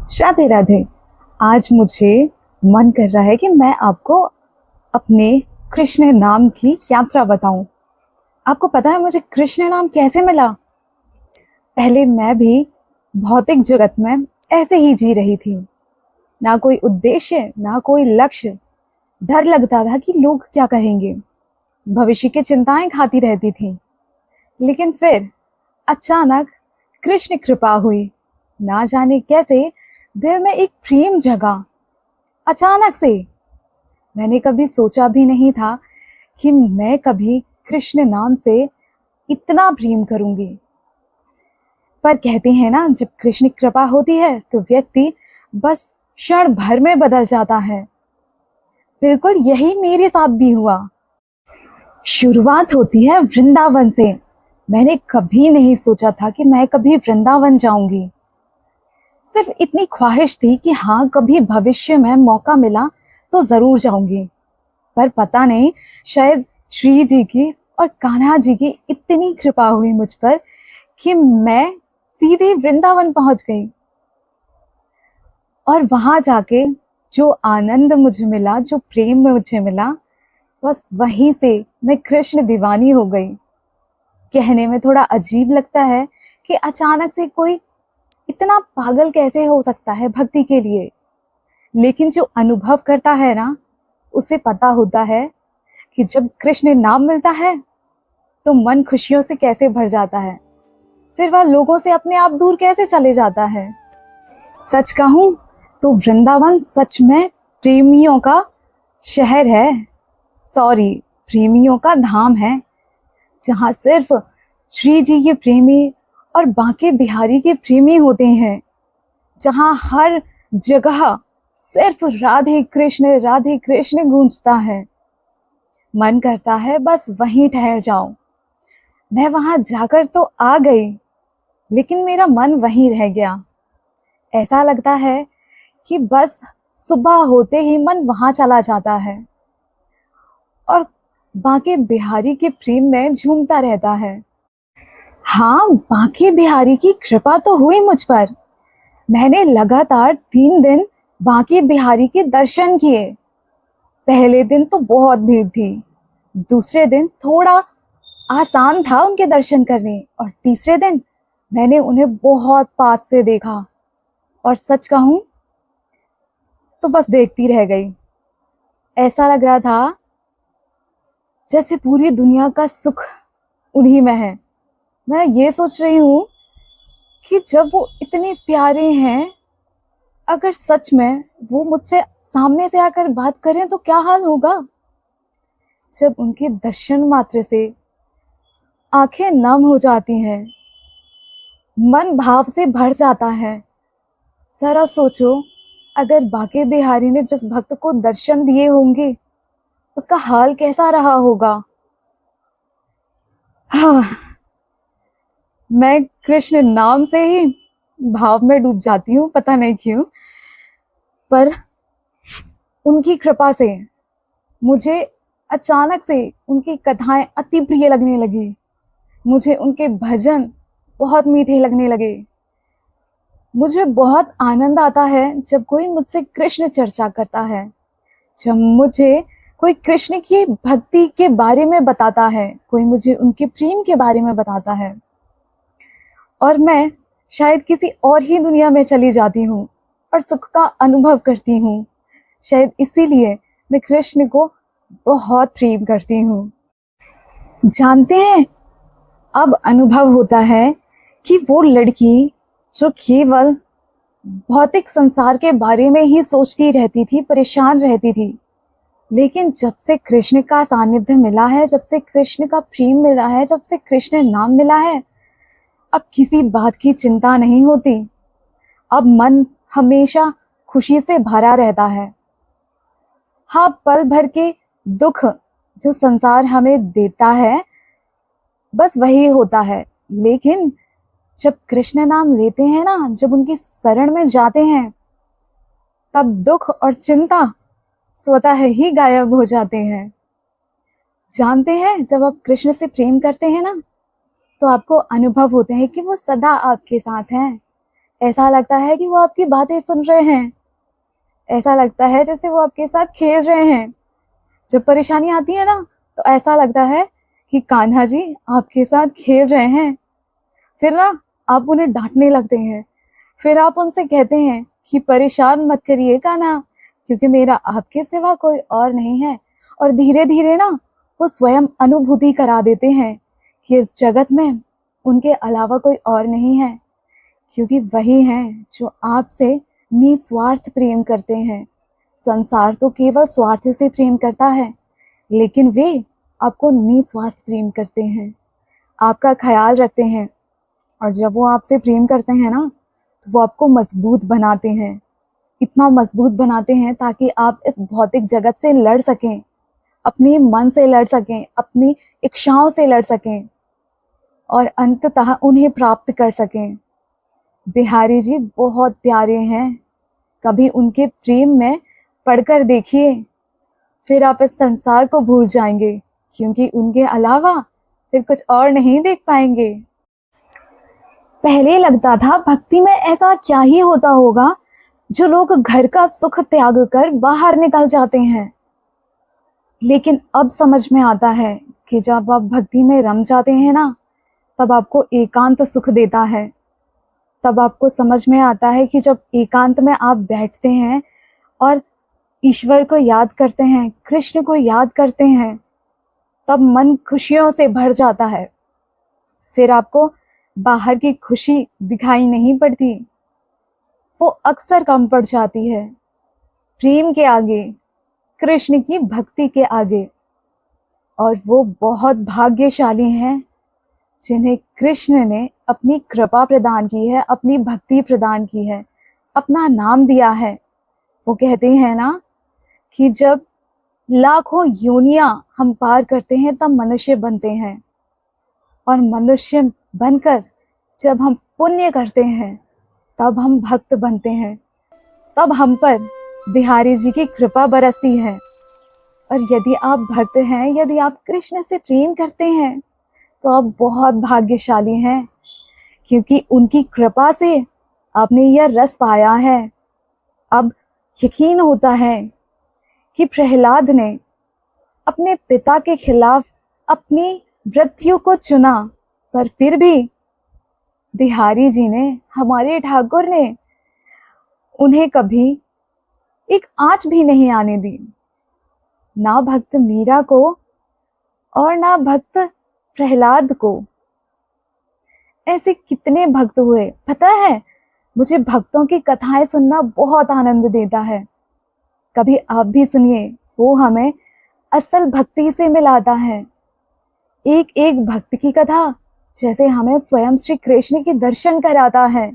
राधे राधे। आज मुझे मन कर रहा है कि मैं आपको अपने कृष्ण नाम की यात्रा बताऊं। आपको पता है मुझे कृष्ण नाम कैसे मिला? पहले मैं भी भौतिक जगत में ऐसे ही जी रही थी, ना कोई उद्देश्य ना कोई लक्ष्य। डर लगता था कि लोग क्या कहेंगे, भविष्य की चिंताएं खाती रहती थी। लेकिन फिर अचानक कृष्ण कृपा हुई। ना जाने कैसे दिल में एक प्रेम जगा अचानक से। मैंने कभी सोचा भी नहीं था कि मैं कभी कृष्ण नाम से इतना प्रेम करूंगी। पर कहते हैं ना, जब कृष्ण कृपा होती है तो व्यक्ति बस क्षण भर में बदल जाता है। बिल्कुल यही मेरे साथ भी हुआ। शुरुआत होती है वृंदावन से। मैंने कभी नहीं सोचा था कि मैं कभी वृंदावन जाऊंगी। सिर्फ इतनी ख्वाहिश थी कि हाँ, कभी भविष्य में मौका मिला तो जरूर जाऊंगी। पर पता नहीं, शायद श्री जी की और कान्हा जी की इतनी कृपा हुई मुझ पर कि मैं सीधे वृंदावन पहुंच गई। और वहां जाके जो आनंद मुझे मिला, जो प्रेम मुझे मिला, बस वहीं से मैं कृष्ण दीवानी हो गई। कहने में थोड़ा अजीब लगता है कि अचानक से कोई इतना पागल कैसे हो सकता है भक्ति के लिए, लेकिन जो अनुभव करता है ना, उसे पता होता है कि जब कृष्ण नाम मिलता है तो मन खुशियों से कैसे भर जाता है, फिर वह लोगों से अपने आप दूर कैसे चले जाता है। सच कहूं तो वृंदावन सच में प्रेमियों का शहर है, सॉरी, प्रेमियों का धाम है, जहां सिर्फ श्री जी के प्रेमी और बांके बिहारी के प्रेमी होते हैं, जहां हर जगह सिर्फ राधे कृष्ण गूंजता है। मन करता है बस वहीं ठहर जाऊं। मैं वहां जाकर तो आ गई, लेकिन मेरा मन वहीं रह गया। ऐसा लगता है कि बस सुबह होते ही मन वहां चला जाता है और बांके बिहारी के प्रेम में झूमता रहता है। हाँ, बांके बिहारी की कृपा तो हुई मुझ पर। मैंने लगातार 3 दिन बांके बिहारी के दर्शन किए। पहले दिन तो बहुत भीड़ थी, दूसरे दिन थोड़ा आसान था उनके दर्शन करने, और तीसरे दिन मैंने उन्हें बहुत पास से देखा। और सच कहूं तो बस देखती रह गई। ऐसा लग रहा था जैसे पूरी दुनिया का सुख उन्हीं में है। मैं ये सोच रही हूँ कि जब वो इतने प्यारे हैं, अगर सच में वो मुझसे सामने से आकर बात करें तो क्या हाल होगा। जब उनके दर्शन मात्र से आंखें नम हो जाती हैं, मन भाव से भर जाता है। जरा सोचो, अगर बांके बिहारी ने जिस भक्त को दर्शन दिए होंगे, उसका हाल कैसा रहा होगा। हाँ, मैं कृष्ण नाम से ही भाव में डूब जाती हूँ, पता नहीं क्यों। पर उनकी कृपा से मुझे अचानक से उनकी कथाएं अति प्रिय लगने लगी। मुझे उनके भजन बहुत मीठे लगने लगे। मुझे बहुत आनंद आता है जब कोई मुझसे कृष्ण चर्चा करता है, जब मुझे कोई कृष्ण की भक्ति के बारे में बताता है, कोई मुझे उनके प्रेम के बारे में बताता है, और मैं शायद किसी और ही दुनिया में चली जाती हूँ और सुख का अनुभव करती हूँ। शायद इसीलिए मैं कृष्ण को बहुत प्रेम करती हूँ। जानते हैं, अब अनुभव होता है कि वो लड़की जो केवल भौतिक संसार के बारे में ही सोचती रहती थी, परेशान रहती थी, लेकिन जब से कृष्ण का सानिध्य मिला है, जब से कृष्ण का प्रेम मिला है, जब से कृष्ण नाम मिला है, अब किसी बात की चिंता नहीं होती। अब मन हमेशा खुशी से भरा रहता है। हाँ, पल भर के दुख जो संसार हमें देता है, बस वही होता है, लेकिन जब कृष्ण नाम लेते हैं ना, जब उनकी शरण में जाते हैं, तब दुख और चिंता स्वतः ही गायब हो जाते हैं। जानते हैं, जब आप कृष्ण से प्रेम करते हैं ना, तो आपको अनुभव होते हैं कि वो सदा आपके साथ हैं, ऐसा लगता है कि वो आपकी बातें सुन रहे हैं, ऐसा लगता है जैसे वो आपके साथ खेल रहे हैं। जब परेशानी आती है ना, तो ऐसा लगता है कि कान्हा जी आपके साथ खेल रहे हैं। फिर ना आप उन्हें डांटने लगते हैं, फिर आप उनसे कहते हैं कि परेशान मत करिए कान्हा, क्योंकि मेरा आपके सिवा कोई और नहीं है। और धीरे धीरे ना वो स्वयं अनुभूति करा देते हैं कि इस जगत में उनके अलावा कोई और नहीं है, क्योंकि वही हैं जो आपसे निस्वार्थ प्रेम करते हैं। संसार तो केवल स्वार्थ से प्रेम करता है, लेकिन वे आपको निस्वार्थ प्रेम करते हैं, आपका ख्याल रखते हैं। और जब वो आपसे प्रेम करते हैं ना, तो वो आपको मजबूत बनाते हैं, इतना मजबूत बनाते हैं ताकि आप इस भौतिक जगत से लड़ सकें, अपने मन से लड़ सकें, अपनी इच्छाओं से लड़ सकें और अंततः उन्हें प्राप्त कर सकें। बिहारी जी बहुत प्यारे हैं, कभी उनके प्रेम में पढ़कर देखिए, फिर आप इस संसार को भूल जाएंगे, क्योंकि उनके अलावा फिर कुछ और नहीं देख पाएंगे। पहले लगता था भक्ति में ऐसा क्या ही होता होगा जो लोग घर का सुख त्याग कर बाहर निकल जाते हैं, लेकिन अब समझ में आता है कि जब आप भक्ति में रम जाते हैं ना, तब आपको एकांत सुख देता है। तब आपको समझ में आता है कि जब एकांत में आप बैठते हैं और ईश्वर को याद करते हैं, कृष्ण को याद करते हैं, तब मन खुशियों से भर जाता है। फिर आपको बाहर की खुशी दिखाई नहीं पड़ती, वो अक्सर कम पड़ जाती है प्रेम के आगे, कृष्ण की भक्ति के आगे। और वो बहुत भाग्यशाली हैं जिन्हें कृष्ण ने अपनी कृपा प्रदान की है, अपनी भक्ति प्रदान की है, अपना नाम दिया है। वो कहते हैं ना कि जब लाखों योनियां हम पार करते हैं तब मनुष्य बनते हैं, और मनुष्य बनकर जब हम पुण्य करते हैं तब हम भक्त बनते हैं, तब हम पर बिहारी जी की कृपा बरसती है। और यदि आप भक्त हैं, यदि आप कृष्ण से प्रेम करते हैं, तो आप बहुत भाग्यशाली हैं, क्योंकि उनकी कृपा से आपने यह रस पाया है। अब यकीन होता है कि प्रहलाद ने अपने पिता के खिलाफ अपनी मृत्यु को चुना, पर फिर भी बिहारी जी ने, हमारे ठाकुर ने उन्हें कभी एक आंच भी नहीं आने दी, ना भक्त मीरा को और ना भक्त प्रहलाद को। ऐसे कितने भक्त हुए, पता है, मुझे भक्तों की कथाएं सुनना बहुत आनंद देता है। कभी आप भी सुनिए, वो हमें असल भक्ति से मिलाता है। एक एक भक्त की कथा जैसे हमें स्वयं श्री कृष्ण के दर्शन कराता है।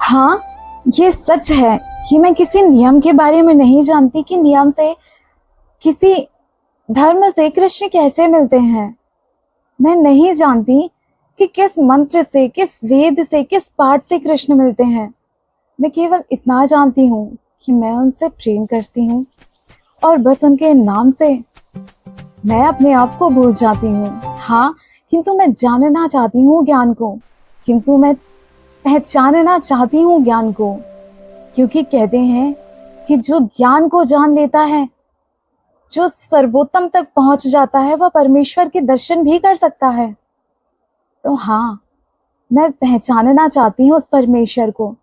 हाँ, ये सच है कि मैं किसी नियम के बारे में नहीं जानती कि नियम से, किसी धर्म से कृष्ण कैसे मिलते हैं। मैं नहीं जानती कि किस मंत्र से, किस वेद से, किस पाठ से कृष्ण मिलते हैं। मैं केवल इतना जानती हूँ कि मैं उनसे प्रेम करती हूँ, और बस उनके नाम से मैं अपने आप को भूल जाती हूँ। हाँ, किंतु मैं जानना चाहती हूँ ज्ञान को, किंतु मैं पहचानना चाहती हूँ ज्ञान को, क्योंकि कहते हैं कि जो ज्ञान को जान लेता है, जो सर्वोत्तम तक पहुंच जाता है, वह परमेश्वर के दर्शन भी कर सकता है। तो हाँ, मैं पहचानना चाहती हूँ उस परमेश्वर को,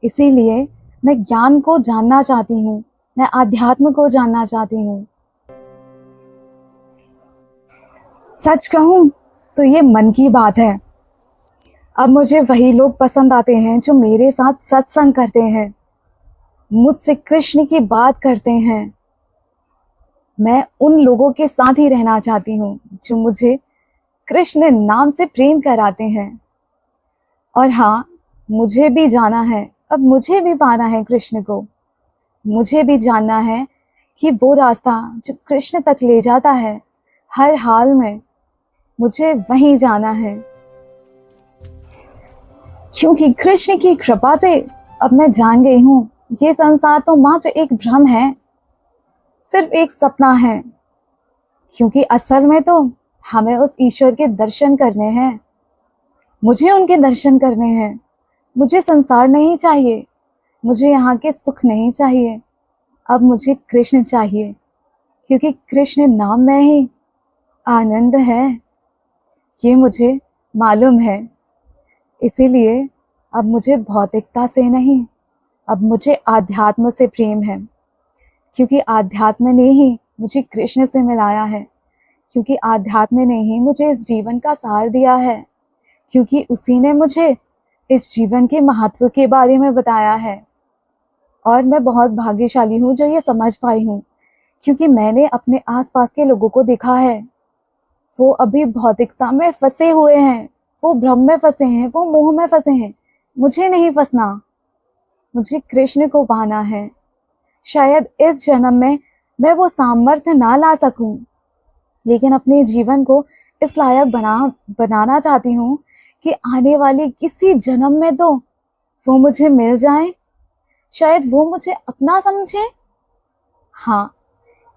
इसीलिए मैं ज्ञान को जानना चाहती हूँ, मैं आध्यात्म को जानना चाहती हूँ। सच कहूँ तो ये मन की बात है। अब मुझे वही लोग पसंद आते हैं जो मेरे साथ सत्संग करते हैं, मुझसे कृष्ण की बात करते हैं। मैं उन लोगों के साथ ही रहना चाहती हूँ जो मुझे कृष्ण नाम से प्रेम कराते हैं। और हाँ, मुझे भी जाना है, अब मुझे भी पाना है कृष्ण को। मुझे भी जानना है कि वो रास्ता जो कृष्ण तक ले जाता है, हर हाल में मुझे वहीं जाना है, क्योंकि कृष्ण की कृपा से अब मैं जान गई हूँ ये संसार तो मात्र एक भ्रम है, सिर्फ एक सपना है। क्योंकि असल में तो हमें उस ईश्वर के दर्शन करने हैं, मुझे उनके दर्शन करने हैं। मुझे संसार नहीं चाहिए, मुझे यहाँ के सुख नहीं चाहिए। अब मुझे कृष्ण चाहिए, क्योंकि कृष्ण नाम में ही आनंद है, ये मुझे मालूम है। इसीलिए अब मुझे भौतिकता से नहीं, अब मुझे आध्यात्म से प्रेम है, क्योंकि आध्यात्म ने ही मुझे कृष्ण से मिलाया है, क्योंकि आध्यात्म ने ही मुझे इस जीवन का सार दिया है, क्योंकि उसी ने मुझे इस जीवन के महत्व के बारे में बताया है। और मैं बहुत भाग्यशाली हूँ जो ये समझ पाई हूँ, क्योंकि मैंने अपने आसपास के लोगों को देखा है, वो अभी भौतिकता में फंसे हुए हैं, वो भ्रम में फंसे हैं, वो मोह में फंसे हैं। मुझे नहीं फंसना, मुझे कृष्ण को पाना है। शायद इस जन्म में मैं वो सामर्थ्य ना ला सकूं, लेकिन अपने जीवन को इस लायक बनाना चाहती हूँ कि आने वाले किसी जन्म में तो वो मुझे मिल जाए, शायद वो मुझे अपना समझे। हाँ,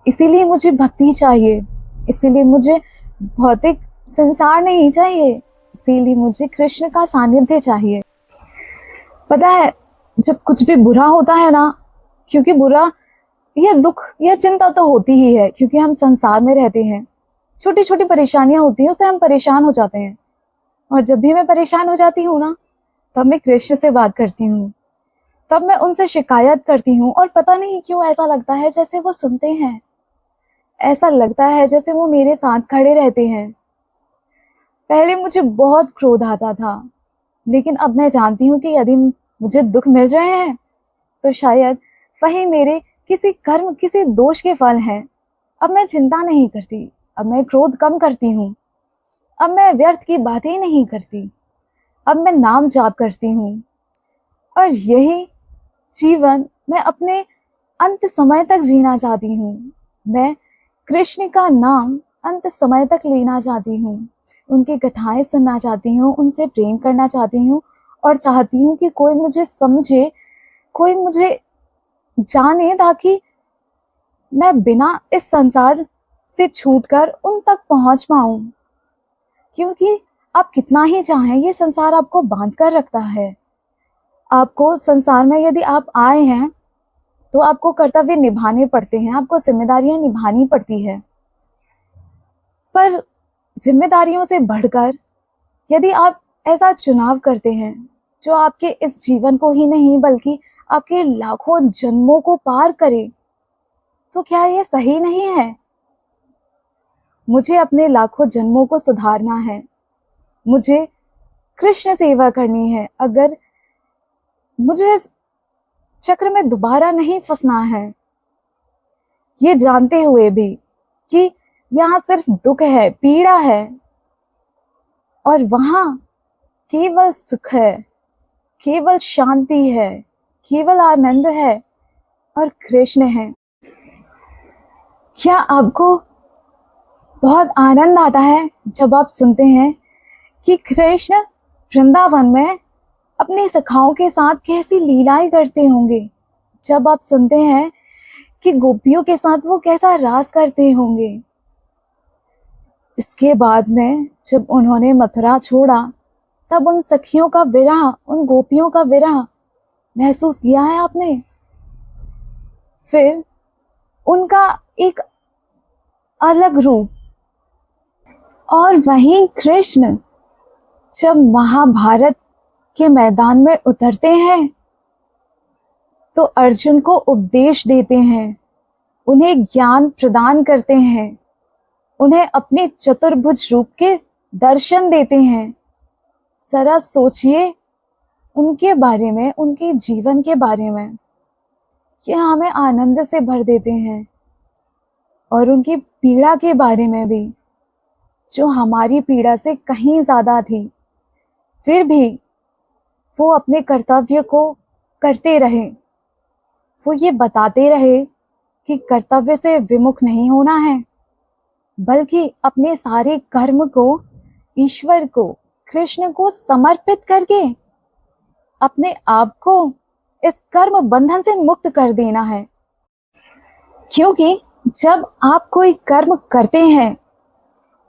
इसीलिए मुझे भक्ति चाहिए, इसीलिए मुझे भौतिक संसार नहीं चाहिए, इसीलिए मुझे कृष्ण का सानिध्य चाहिए। पता है, जब कुछ भी बुरा होता है ना, क्योंकि बुरा या दुख या चिंता तो होती ही है, क्योंकि हम संसार में रहते हैं, छोटी छोटी परेशानियां होती हैं, उससे हम परेशान हो जाते हैं। और जब भी मैं परेशान हो जाती हूँ ना, तब मैं कृष्ण से बात करती हूँ, तब मैं उनसे शिकायत करती हूँ, और पता नहीं क्यों ऐसा लगता है जैसे वो सुनते हैं, ऐसा लगता है जैसे वो मेरे साथ खड़े रहते हैं। पहले मुझे बहुत क्रोध आता था, लेकिन अब मैं जानती हूँ कि यदि मुझे दुख मिल रहे हैं तो शायद वही मेरे किसी कर्म, किसी दोष के फल हैं। अब मैं चिंता नहीं करती, अब मैं क्रोध कम करती हूँ, अब मैं व्यर्थ की बातें नहीं करती, अब मैं नाम जाप करती हूँ। और यही जीवन मैं अपने अंत समय तक जीना चाहती हूँ। मैं कृष्ण का नाम अंत समय तक लेना चाहती हूँ, उनकी कथाएं सुनना चाहती हूँ, उनसे प्रेम करना चाहती हूँ, और चाहती हूँ कि कोई मुझे समझे, कोई मुझे जाने, ताकि मैं बिना इस संसार से छूटकर उन तक पहुंच पाऊं। क्योंकि आप कितना ही चाहें, ये संसार आपको बांध कर रखता है। आपको संसार में यदि आप आए हैं तो आपको कर्तव्य निभाने पड़ते हैं, आपको जिम्मेदारियां निभानी पड़ती है। पर जिम्मेदारियों से बढ़कर यदि आप ऐसा चुनाव करते हैं जो आपके इस जीवन को ही नहीं बल्कि आपके लाखों जन्मों को पार करे, तो क्या ये सही नहीं है? मुझे अपने लाखों जन्मों को सुधारना है, मुझे कृष्ण सेवा करनी है। अगर मुझे इस चक्र में दोबारा नहीं फंसना है, ये जानते हुए भी कि यहाँ सिर्फ दुख है, पीड़ा है, और वहाँ केवल सुख है, केवल शांति है, केवल आनंद है, और कृष्ण है। क्या आपको बहुत आनंद आता है जब आप सुनते हैं कि कृष्ण वृंदावन में अपने सखाओं के साथ कैसी लीलाएं करते होंगे? जब आप सुनते हैं कि गोपियों के साथ वो कैसा रास करते होंगे? इसके बाद में जब उन्होंने मथुरा छोड़ा, तब उन सखियों का विरह, उन गोपियों का विरह महसूस किया है आपने? फिर उनका एक अलग रूप। और वहीं कृष्ण जब महाभारत के मैदान में उतरते हैं तो अर्जुन को उपदेश देते हैं, उन्हें ज्ञान प्रदान करते हैं, उन्हें अपने चतुर्भुज रूप के दर्शन देते हैं। जरा सोचिए उनके बारे में, उनके जीवन के बारे में। यह हमें आनंद से भर देते हैं, और उनकी पीड़ा के बारे में भी, जो हमारी पीड़ा से कहीं ज्यादा थी। फिर भी वो अपने कर्तव्य को करते रहे, वो ये बताते रहे कि कर्तव्य से विमुख नहीं होना है, बल्कि अपने सारे कर्म को ईश्वर को, कृष्ण को समर्पित करके अपने आप को इस कर्म बंधन से मुक्त कर देना है। क्योंकि जब आप कोई कर्म करते हैं,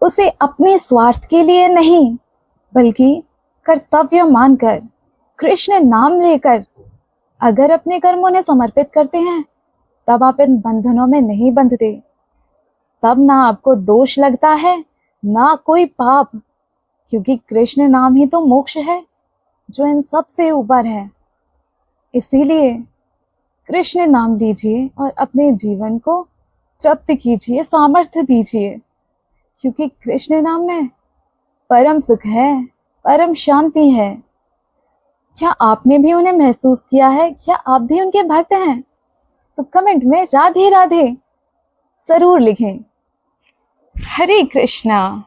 उसे अपने स्वार्थ के लिए नहीं, बल्कि कर्तव्य मानकर, कृष्ण नाम लेकर अगर अपने कर्मों ने समर्पित करते हैं, तब आप इन बंधनों में नहीं बंधते। तब ना आपको दोष लगता है, ना कोई पाप, क्योंकि कृष्ण नाम ही तो मोक्ष है, जो इन सब से ऊपर है। इसीलिए कृष्ण नाम लीजिए और अपने जीवन को तृप्त कीजिए, सामर्थ्य दीजिए, क्योंकि कृष्ण नाम में परम सुख है, परम शांति है। क्या आपने भी उन्हें महसूस किया है? क्या आप भी उनके भक्त हैं? तो कमेंट में राधे राधे जरूर लिखें। हरे कृष्णा।